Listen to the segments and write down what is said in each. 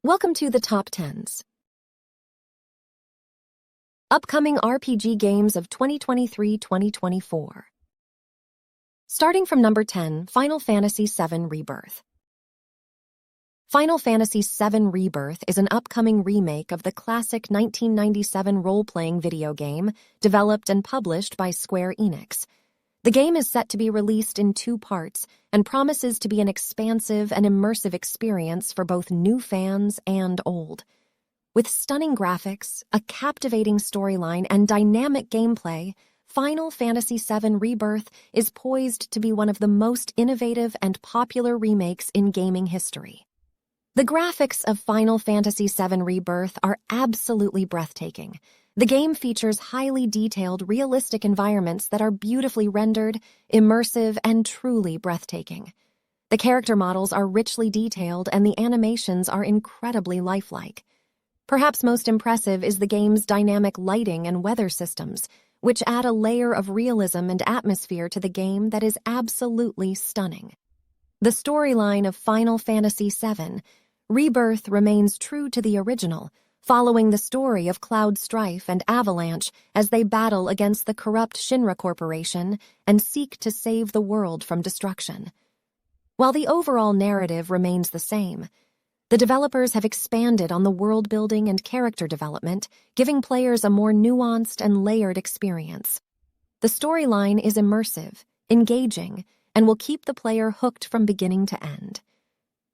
Welcome to the Top 10s. Upcoming RPG games of 2023-2024. Starting from number 10, Final Fantasy VII Rebirth. Final Fantasy VII Rebirth is an upcoming remake of the classic 1997 role-playing video game developed and published by Square Enix. The game is set to be released in 2 parts and promises to be an expansive and immersive experience for both new fans and old. With stunning graphics, a captivating storyline, and dynamic gameplay, Final Fantasy VII Rebirth is poised to be one of the most innovative and popular remakes in gaming history. The graphics of Final Fantasy VII Rebirth are absolutely breathtaking. The game features highly detailed, realistic environments that are beautifully rendered, immersive, and truly breathtaking. The character models are richly detailed and the animations are incredibly lifelike. Perhaps most impressive is the game's dynamic lighting and weather systems, which add a layer of realism and atmosphere to the game that is absolutely stunning. The storyline of Final Fantasy VII Rebirth remains true to the original, following the story of Cloud Strife and Avalanche as they battle against the corrupt Shinra Corporation and seek to save the world from destruction. While the overall narrative remains the same, the developers have expanded on the world-building and character development, giving players a more nuanced and layered experience. The storyline is immersive, engaging, and will keep the player hooked from beginning to end.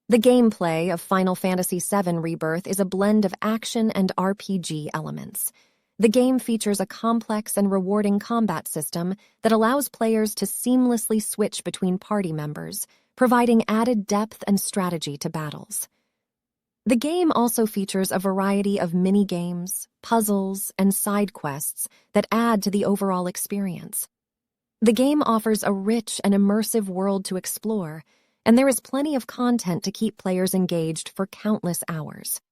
The gameplay of Final Fantasy VII Rebirth is a blend of action and RPG elements. The game features a complex and rewarding combat system that allows players to seamlessly switch between party members, providing added depth and strategy to battles. The game also features a variety of mini-games, puzzles, and side quests that add to the overall experience. The game offers a rich and immersive world to explore, and there is plenty of content to keep players engaged for countless hours.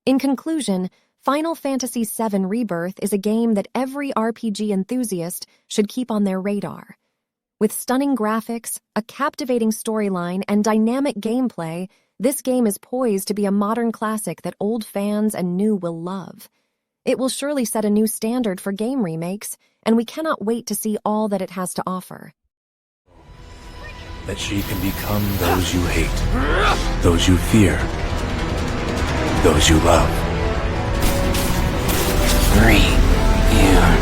In conclusion, Final Fantasy VII Rebirth is a game that every RPG enthusiast should keep on their radar. With stunning graphics, a captivating storyline, and dynamic gameplay, this game is poised to be a modern classic that old fans and new will love. It will surely set a new standard for game remakes, and we cannot wait to see all that it has to offer. That she can become those you hate, those you fear, those you love. Reunion.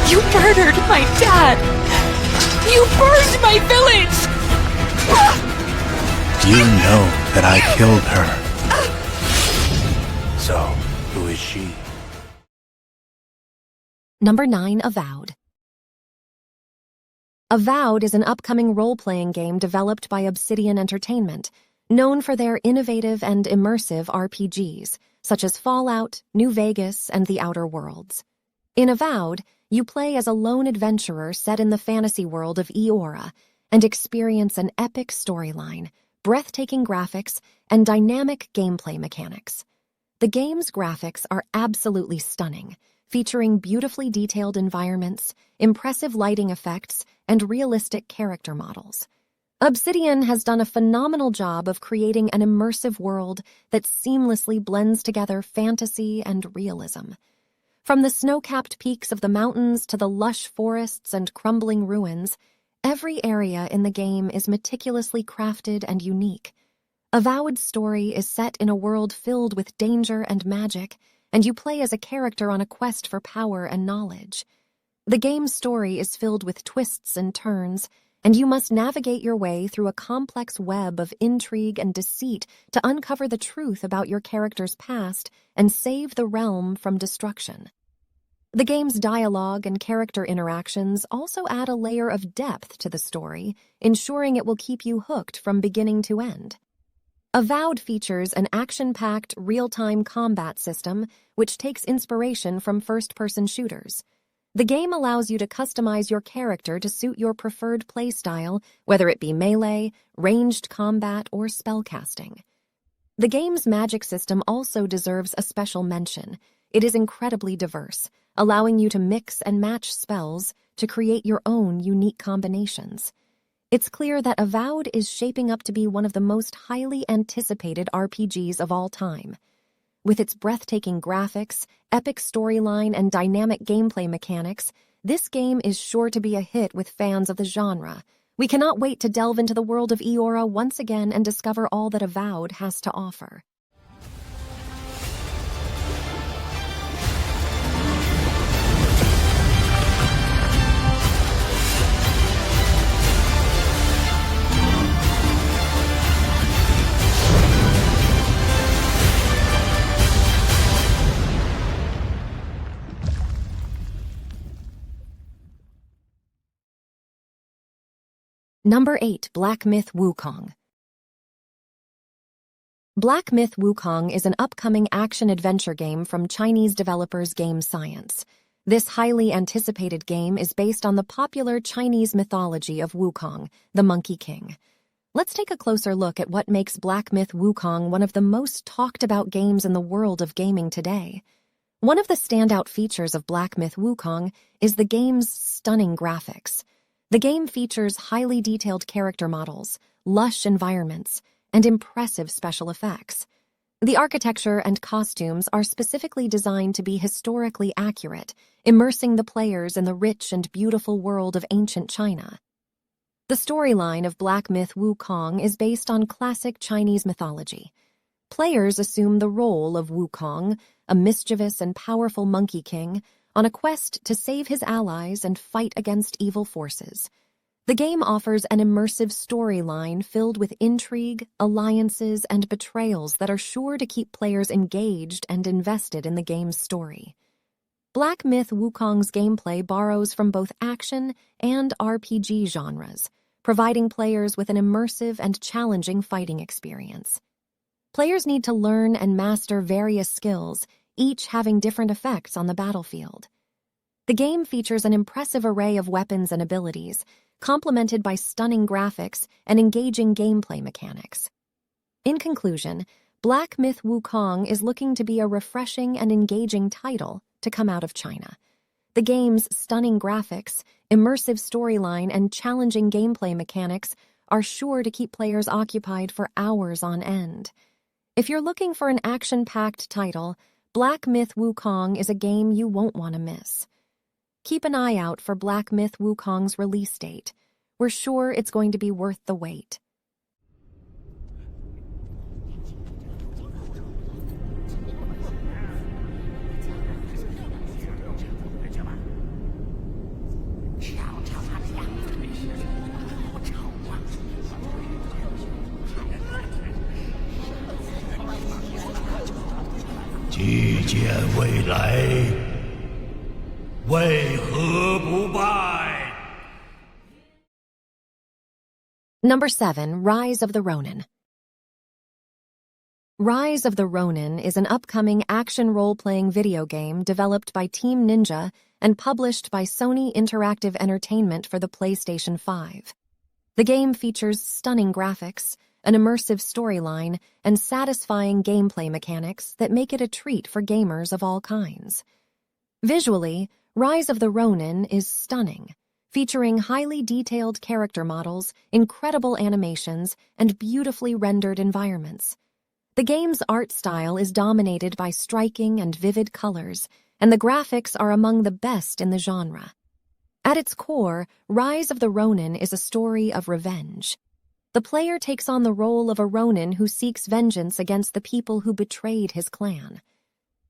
You murdered my dad! You burned my village! You know that I killed her. So, who is she? Number 9, Avowed. Avowed is an upcoming role-playing game developed by Obsidian Entertainment, known for their innovative and immersive RPGs, such as Fallout, New Vegas, and The Outer Worlds. In Avowed, you play as a lone adventurer set in the fantasy world of Eora and experience an epic storyline, breathtaking graphics, and dynamic gameplay mechanics. The game's graphics are absolutely stunning, featuring beautifully detailed environments, impressive lighting effects, and realistic character models. Obsidian has done a phenomenal job of creating an immersive world that seamlessly blends together fantasy and realism. From the snow-capped peaks of the mountains to the lush forests and crumbling ruins, every area in the game is meticulously crafted and unique. Avowed's story is set in a world filled with danger and magic, and you play as a character on a quest for power and knowledge. The game's story is filled with twists and turns, and you must navigate your way through a complex web of intrigue and deceit to uncover the truth about your character's past and save the realm from destruction. The game's dialogue and character interactions also add a layer of depth to the story, ensuring it will keep you hooked from beginning to end. Avowed features an action-packed, real-time combat system which takes inspiration from first-person shooters. The game allows you to customize your character to suit your preferred playstyle, whether it be melee, ranged combat, or spellcasting. The game's magic system also deserves a special mention. It is incredibly diverse, allowing you to mix and match spells to create your own unique combinations. It's clear that Avowed is shaping up to be one of the most highly anticipated RPGs of all time. With its breathtaking graphics, epic storyline, and dynamic gameplay mechanics, this game is sure to be a hit with fans of the genre. We cannot wait to delve into the world of Eora once again and discover all that Avowed has to offer. Number 8. Black Myth Wukong. Black Myth Wukong is an upcoming action-adventure game from Chinese developers Game Science. This highly anticipated game is based on the popular Chinese mythology of Wukong, the Monkey King. Let's take a closer look at what makes Black Myth Wukong one of the most talked-about games in the world of gaming today. One of the standout features of Black Myth Wukong is the game's stunning graphics. The game features highly detailed character models, lush environments, and impressive special effects. The architecture and costumes are specifically designed to be historically accurate, immersing the players in the rich and beautiful world of ancient China. The storyline of Black Myth Wukong is based on classic Chinese mythology. Players assume the role of Wukong, a mischievous and powerful monkey king, on a quest to save his allies and fight against evil forces. The game offers an immersive storyline filled with intrigue, alliances, and betrayals that are sure to keep players engaged and invested in the game's story. Black Myth Wukong's gameplay borrows from both action and RPG genres, providing players with an immersive and challenging fighting experience. Players need to learn and master various skills, each having different effects on the battlefield. The game features an impressive array of weapons and abilities, complemented by stunning graphics and engaging gameplay mechanics. In conclusion, Black Myth Wukong is looking to be a refreshing and engaging title to come out of China. The game's stunning graphics, immersive storyline, and challenging gameplay mechanics are sure to keep players occupied for hours on end. If you're looking for an action-packed title, Black Myth Wukong is a game you won't want to miss. Keep an eye out for Black Myth Wukong's release date. We're sure it's going to be worth the wait. Number 7. Rise of the Ronin. Rise of the Ronin is an upcoming action role-playing video game developed by Team Ninja and published by Sony Interactive Entertainment for the PlayStation 5. The game features stunning graphics, an immersive storyline, and satisfying gameplay mechanics that make it a treat for gamers of all kinds. Visually, Rise of the Ronin is stunning, featuring highly detailed character models, incredible animations, and beautifully rendered environments. The game's art style is dominated by striking and vivid colors, and the graphics are among the best in the genre. At its core, Rise of the Ronin is a story of revenge. The player takes on the role of a Ronin who seeks vengeance against the people who betrayed his clan.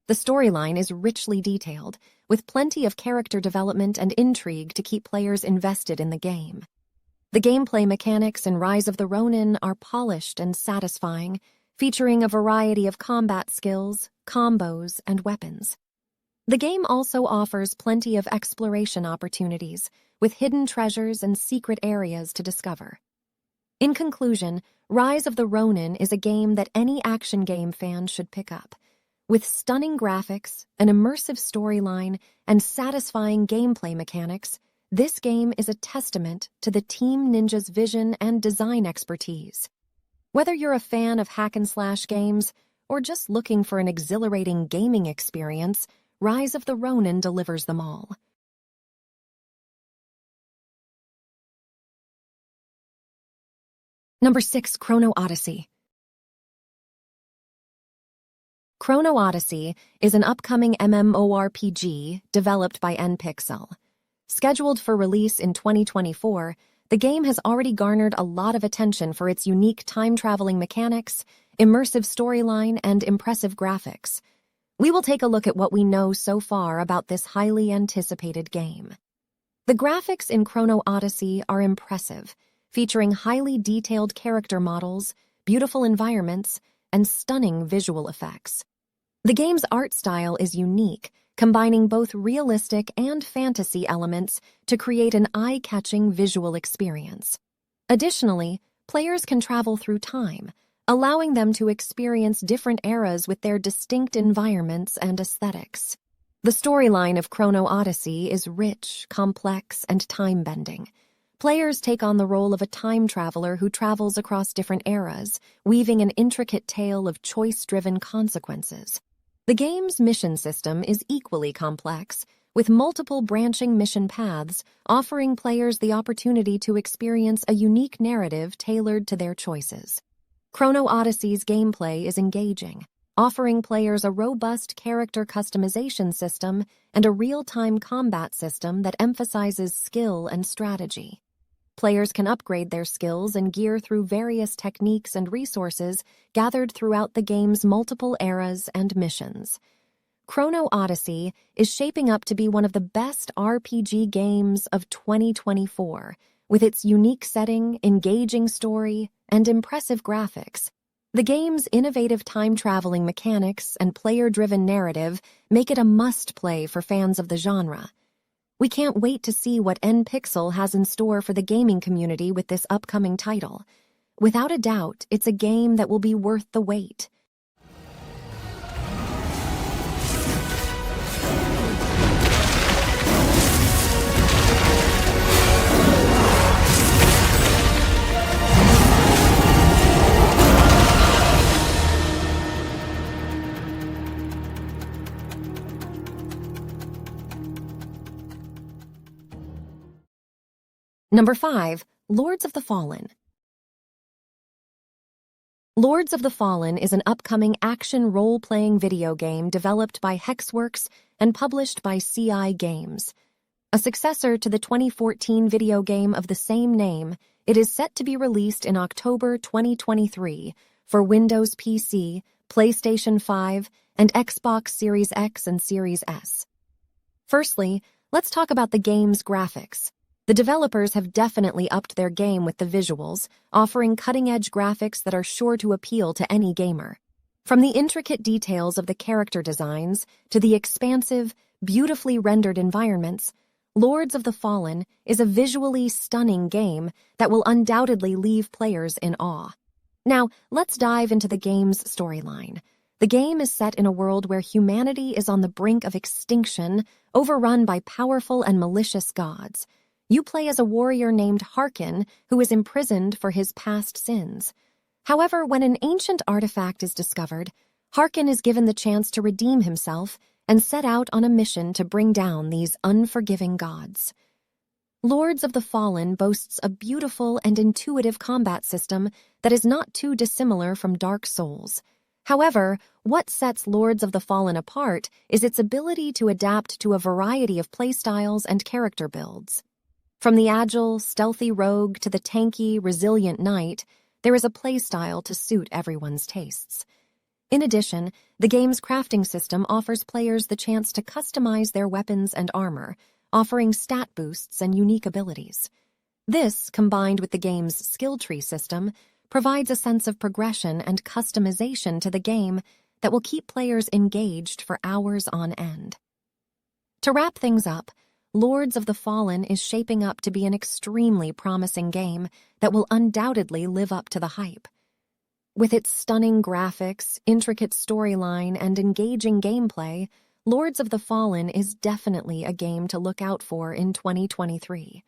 The storyline is richly detailed, with plenty of character development and intrigue to keep players invested in the game. The gameplay mechanics in Rise of the Ronin are polished and satisfying, featuring a variety of combat skills, combos, and weapons. The game also offers plenty of exploration opportunities, with hidden treasures and secret areas to discover. In conclusion, Rise of the Ronin is a game that any action game fan should pick up. With stunning graphics, an immersive storyline, and satisfying gameplay mechanics, this game is a testament to the Team Ninja's vision and design expertise. Whether you're a fan of hack-and-slash games or just looking for an exhilarating gaming experience, Rise of the Ronin delivers them all. Number 6, Chrono Odyssey. Chrono Odyssey is an upcoming MMORPG developed by NPixel. Scheduled for release in 2024, the game has already garnered a lot of attention for its unique time-traveling mechanics, immersive storyline, and impressive graphics. We will take a look at what we know so far about this highly anticipated game. The graphics in Chrono Odyssey are impressive, featuring highly detailed character models, beautiful environments, and stunning visual effects. The game's art style is unique, combining both realistic and fantasy elements to create an eye-catching visual experience. Additionally, players can travel through time, allowing them to experience different eras with their distinct environments and aesthetics. The storyline of Chrono Odyssey is rich, complex, and time-bending. Players take on the role of a time traveler who travels across different eras, weaving an intricate tale of choice-driven consequences. The game's mission system is equally complex, with multiple branching mission paths offering players the opportunity to experience a unique narrative tailored to their choices. Chrono Odyssey's gameplay is engaging, offering players a robust character customization system and a real-time combat system that emphasizes skill and strategy. Players can upgrade their skills and gear through various techniques and resources gathered throughout the game's multiple eras and missions. Chrono Odyssey is shaping up to be one of the best RPG games of 2024, with its unique setting, engaging story, and impressive graphics. The game's innovative time-traveling mechanics and player-driven narrative make it a must-play for fans of the genre. We can't wait to see what NPixel has in store for the gaming community with this upcoming title. Without a doubt, it's a game that will be worth the wait. Number 5, Lords of the Fallen. Lords of the Fallen is an upcoming action role-playing video game developed by Hexworks and published by CI Games. A successor to the 2014 video game of the same name, it is set to be released in October 2023 for Windows PC, PlayStation 5, and Xbox Series X and Series S. Firstly, let's talk about the game's graphics. The developers have definitely upped their game with the visuals, offering cutting-edge graphics that are sure to appeal to any gamer. From the intricate details of the character designs to the expansive, beautifully rendered environments, Lords of the Fallen is a visually stunning game that will undoubtedly leave players in awe. Now, let's dive into the game's storyline. The game is set in a world where humanity is on the brink of extinction, overrun by powerful and malicious gods. You play as a warrior named Harkin who is imprisoned for his past sins. However, when an ancient artifact is discovered, Harkin is given the chance to redeem himself and set out on a mission to bring down these unforgiving gods. Lords of the Fallen boasts a beautiful and intuitive combat system that is not too dissimilar from Dark Souls. However, what sets Lords of the Fallen apart is its ability to adapt to a variety of playstyles and character builds. From the agile, stealthy rogue to the tanky, resilient knight, there is a playstyle to suit everyone's tastes. In addition, the game's crafting system offers players the chance to customize their weapons and armor, offering stat boosts and unique abilities. This, combined with the game's skill tree system, provides a sense of progression and customization to the game that will keep players engaged for hours on end. To wrap things up, Lords of the Fallen is shaping up to be an extremely promising game that will undoubtedly live up to the hype. With its stunning graphics, intricate storyline, and engaging gameplay, Lords of the Fallen is definitely a game to look out for in 2023.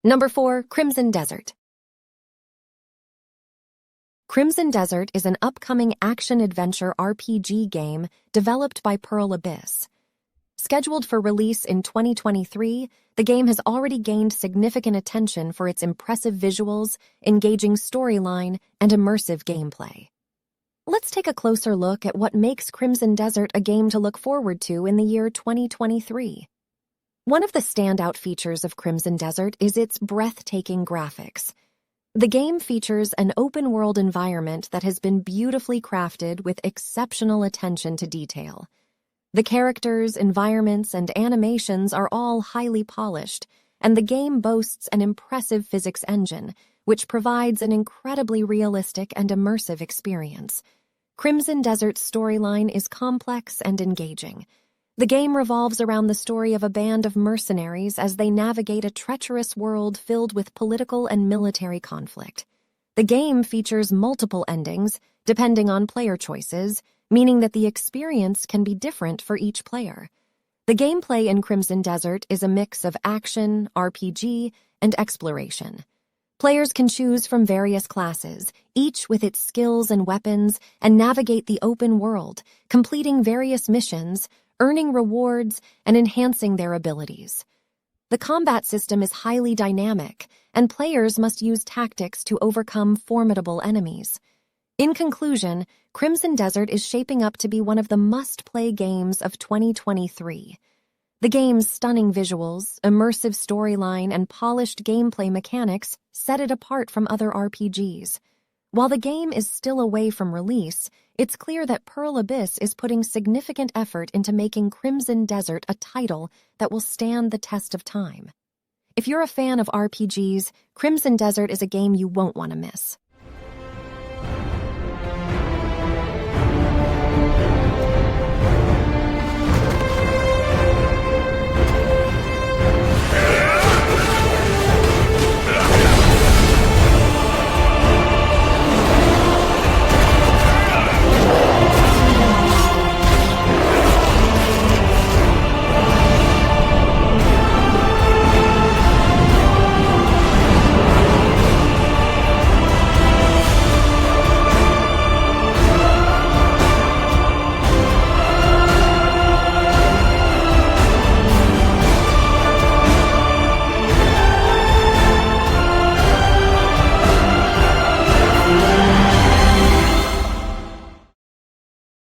Number 4, Crimson Desert. Crimson Desert is an upcoming action-adventure RPG game developed by Pearl Abyss. Scheduled for release in 2023, the game has already gained significant attention for its impressive visuals, engaging storyline, and immersive gameplay. Let's take a closer look at what makes Crimson Desert a game to look forward to in the year 2023. One of the standout features of Crimson Desert is its breathtaking graphics. The game features an open-world environment that has been beautifully crafted with exceptional attention to detail. The characters, environments, and animations are all highly polished, and the game boasts an impressive physics engine, which provides an incredibly realistic and immersive experience. Crimson Desert's storyline is complex and engaging. The game revolves around the story of a band of mercenaries as they navigate a treacherous world filled with political and military conflict. The game features multiple endings, depending on player choices, meaning that the experience can be different for each player. The gameplay in Crimson Desert is a mix of action, RPG, and exploration. Players can choose from various classes, each with its skills and weapons, and navigate the open world, completing various missions, earning rewards, and enhancing their abilities. The combat system is highly dynamic, and players must use tactics to overcome formidable enemies. In conclusion, Crimson Desert is shaping up to be one of the must-play games of 2023. The game's stunning visuals, immersive storyline, and polished gameplay mechanics set it apart from other RPGs. While the game is still away from release, it's clear that Pearl Abyss is putting significant effort into making Crimson Desert a title that will stand the test of time. If you're a fan of RPGs, Crimson Desert is a game you won't want to miss.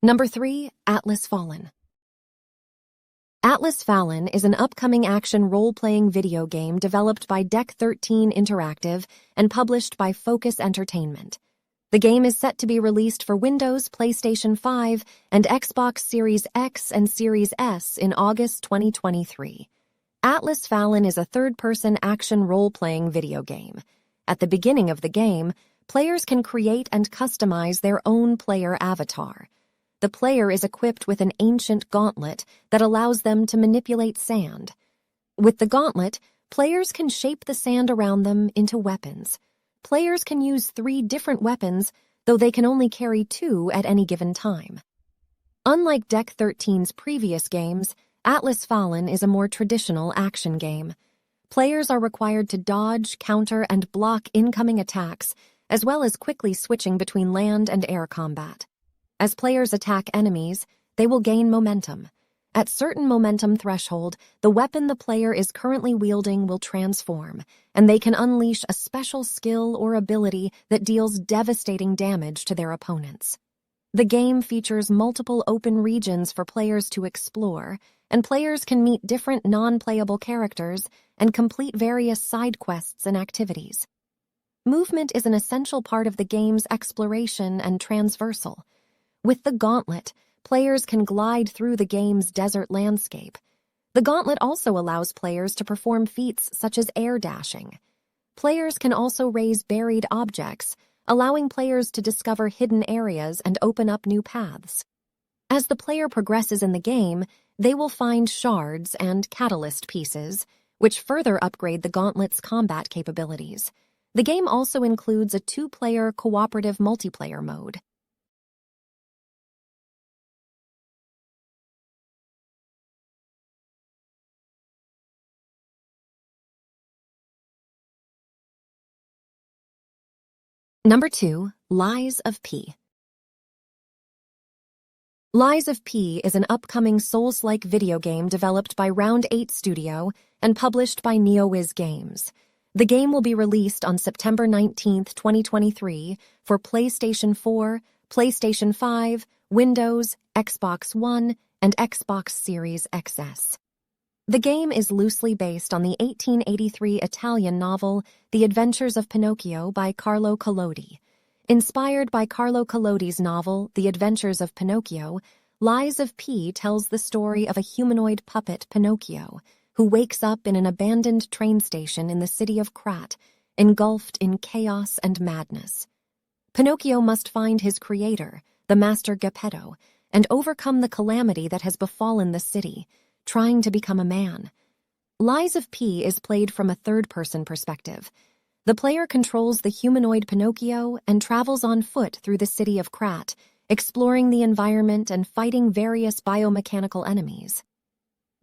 Number 3, Atlas Fallen. Atlas Fallen is an upcoming action role-playing video game developed by Deck 13 Interactive and published by Focus Entertainment. The game is set to be released for Windows, PlayStation 5, and Xbox Series X and Series S in August 2023. Atlas Fallen is a third-person action role-playing video game. At the beginning of the game, players can create and customize their own player avatar. The player is equipped with an ancient gauntlet that allows them to manipulate sand. With the gauntlet, players can shape the sand around them into weapons. Players can use 3 different weapons, though they can only carry 2 at any given time. Unlike Deck 13's previous games, Atlas Fallen is a more traditional action game. Players are required to dodge, counter, and block incoming attacks, as well as quickly switching between land and air combat. As players attack enemies, they will gain momentum. At certain momentum threshold, the weapon the player is currently wielding will transform, and they can unleash a special skill or ability that deals devastating damage to their opponents. The game features multiple open regions for players to explore, and players can meet different non-playable characters and complete various side quests and activities. Movement is an essential part of the game's exploration and transversal. With the gauntlet, players can glide through the game's desert landscape. The gauntlet also allows players to perform feats such as air dashing. Players can also raise buried objects, allowing players to discover hidden areas and open up new paths. As the player progresses in the game, they will find shards and catalyst pieces, which further upgrade the gauntlet's combat capabilities. The game also includes a 2-player cooperative multiplayer mode. Number 2, Lies of P. Lies of P is an upcoming Souls-like video game developed by Round 8 Studio and published by NeoWiz Games. The game will be released on September 19, 2023 for PlayStation 4, PlayStation 5, Windows, Xbox One, and Xbox Series XS. The game is loosely based on the 1883 Italian novel The Adventures of Pinocchio by Carlo Collodi. Inspired by Carlo Collodi's novel The Adventures of Pinocchio, Lies of P tells the story of a humanoid puppet Pinocchio who wakes up in an abandoned train station in the city of Krat, engulfed in chaos and madness. Pinocchio must find his creator, the master Geppetto, and overcome the calamity that has befallen the city, trying to become a man. Lies of P is played from a third-person perspective. The player controls the humanoid Pinocchio and travels on foot through the city of Krat, exploring the environment and fighting various biomechanical enemies.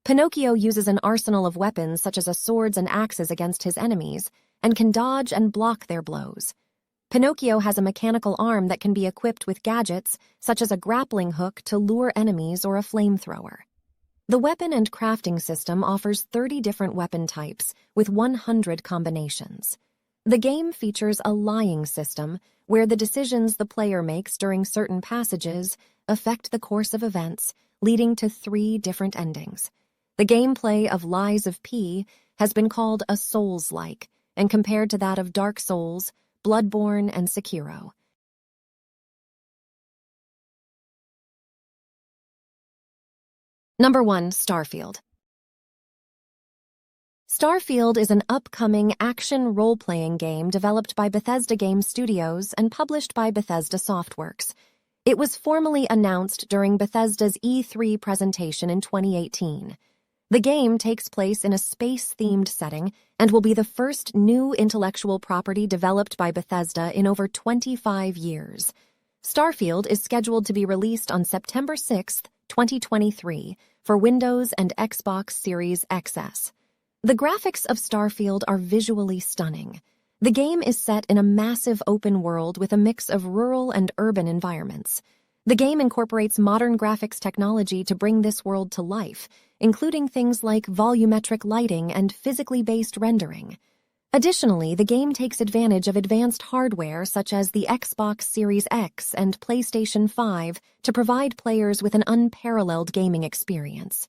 Pinocchio uses an arsenal of weapons such as swords and axes against his enemies, and can dodge and block their blows. Pinocchio has a mechanical arm that can be equipped with gadgets, such as a grappling hook to lure enemies or a flamethrower. The weapon and crafting system offers 30 different weapon types, with 100 combinations. The game features a lying system, where the decisions the player makes during certain passages affect the course of events, leading to 3 different endings. The gameplay of Lies of P has been called a Souls-like, and compared to that of Dark Souls, Bloodborne, and Sekiro. Number 1, Starfield. Starfield is an upcoming action role-playing game developed by Bethesda Game Studios and published by Bethesda Softworks. It was formally announced during Bethesda's E3 presentation in 2018. The game takes place in a space-themed setting and will be the first new intellectual property developed by Bethesda in over 25 years. Starfield is scheduled to be released on September 6, 2023, for Windows and Xbox Series XS. The graphics of Starfield are visually stunning. The game is set in a massive open world with a mix of rural and urban environments. The game incorporates modern graphics technology to bring this world to life, including things like volumetric lighting and physically based rendering. Additionally, the game takes advantage of advanced hardware such as the Xbox Series X and PlayStation 5 to provide players with an unparalleled gaming experience.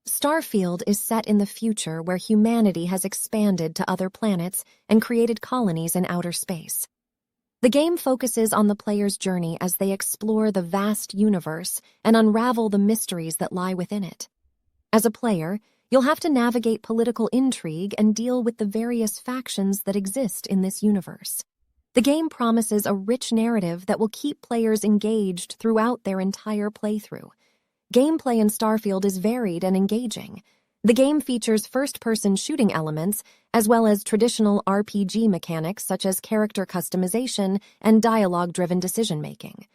Starfield is set in the future where humanity has expanded to other planets and created colonies in outer space. The game focuses on the player's journey as they explore the vast universe and unravel the mysteries that lie within it. As a player, you'll have to navigate political intrigue and deal with the various factions that exist in this universe. The game promises a rich narrative that will keep players engaged throughout their entire playthrough. Gameplay in Starfield is varied and engaging. The game features first-person shooting elements, as well as traditional RPG mechanics such as character customization and dialogue-driven decision-making.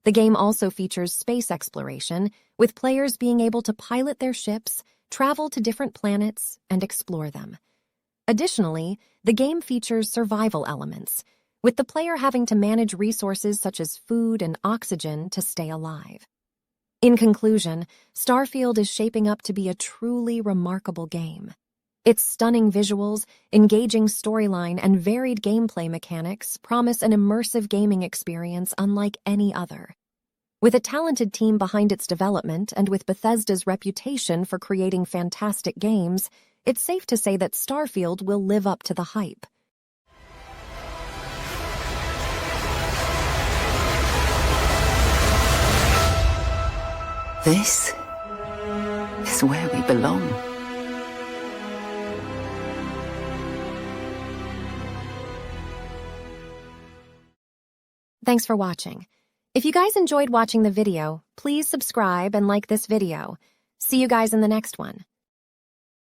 The game also features space exploration, with players being able to pilot their ships, travel to different planets, and explore them. Additionally, the game features survival elements, with the player having to manage resources such as food and oxygen to stay alive. In conclusion, Starfield is shaping up to be a truly remarkable game. Its stunning visuals, engaging storyline, and varied gameplay mechanics promise an immersive gaming experience unlike any other. With a talented team behind its development and with Bethesda's reputation for creating fantastic games, it's safe to say that Starfield will live up to the hype. This is where we belong. Thanks for watching. If you guys enjoyed watching the video, please subscribe and like this video. See you guys in the next one.